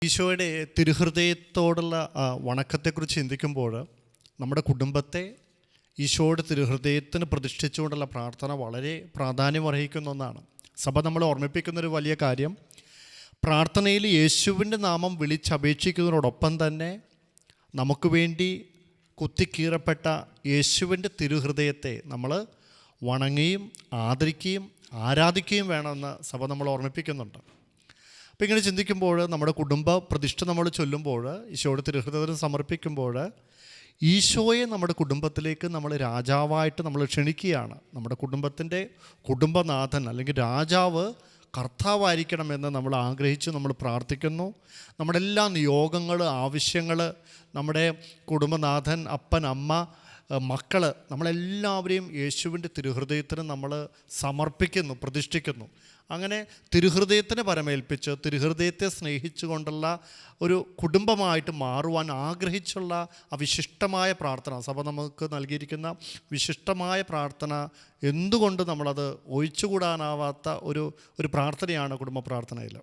ഈശോയുടെ തിരുഹൃദയത്തോടുള്ള വണക്കത്തെക്കുറിച്ച് ചിന്തിക്കുമ്പോൾ നമ്മുടെ കുടുംബത്തെ ഈശോയുടെ തിരുഹൃദയത്തിന് പ്രതിഷ്ഠിച്ചുകൊണ്ടുള്ള പ്രാർത്ഥന വളരെ പ്രാധാന്യമർഹിക്കുന്ന ഒന്നാണ്. സഭ നമ്മളെ ഓർമ്മിപ്പിക്കുന്നൊരു വലിയ കാര്യം, പ്രാർത്ഥനയിൽ യേശുവിൻ്റെ നാമം വിളിച്ചപേക്ഷിക്കുന്നതിനോടൊപ്പം തന്നെ നമുക്ക് വേണ്ടി കുത്തിക്കീറപ്പെട്ട യേശുവിൻ്റെ തിരുഹൃദയത്തെ നമ്മൾ വണങ്ങുകയും ആദരിക്കുകയും ആരാധിക്കുകയും വേണമെന്ന് സഭ നമ്മൾ ഓർമ്മിപ്പിക്കുന്നുണ്ട്. അപ്പോൾ ഇങ്ങനെ ചിന്തിക്കുമ്പോൾ നമ്മുടെ കുടുംബ പ്രതിഷ്ഠ നമ്മൾ ചൊല്ലുമ്പോൾ, ഈശോയുടെ തിരുഹൃദയത്തിന് സമർപ്പിക്കുമ്പോൾ, ഈശോയെ നമ്മുടെ കുടുംബത്തിലേക്ക് നമ്മൾ രാജാവായിട്ട് നമ്മൾ ക്ഷണിക്കുകയാണ്. നമ്മുടെ കുടുംബത്തിൻ്റെ കുടുംബനാഥൻ അല്ലെങ്കിൽ രാജാവ് കർത്താവായിരിക്കണമെന്ന് നമ്മൾ ആഗ്രഹിച്ച് നമ്മൾ പ്രാർത്ഥിക്കുന്നു. നമ്മുടെ എല്ലാ നിയോഗങ്ങൾ, ആവശ്യങ്ങൾ, നമ്മുടെ കുടുംബനാഥൻ, അപ്പൻ, അമ്മ, മക്കൾ, നമ്മളെല്ലാവരെയും യേശുവിൻ്റെ തിരുഹൃദയത്തിന് നമ്മൾ സമർപ്പിക്കുന്നു, പ്രതിഷ്ഠിക്കുന്നു. അങ്ങനെ തിരുഹൃദയത്തിന് പരമേൽപ്പിച്ച് തിരുഹൃദയത്തെ സ്നേഹിച്ചുകൊണ്ടുള്ള ഒരു കുടുംബമായിട്ട് മാറുവാൻ ആഗ്രഹിച്ചുള്ള വിശിഷ്ടമായ പ്രാർത്ഥന, സഭ നമുക്ക് നൽകിയിരിക്കുന്ന വിശിഷ്ടമായ പ്രാർത്ഥന, എന്തുകൊണ്ട് നമ്മളത് ഒഴിച്ചുകൂടാനാവാത്ത ഒരു പ്രാർത്ഥനയാണ് കുടുംബ പ്രാർത്ഥനയിൽ.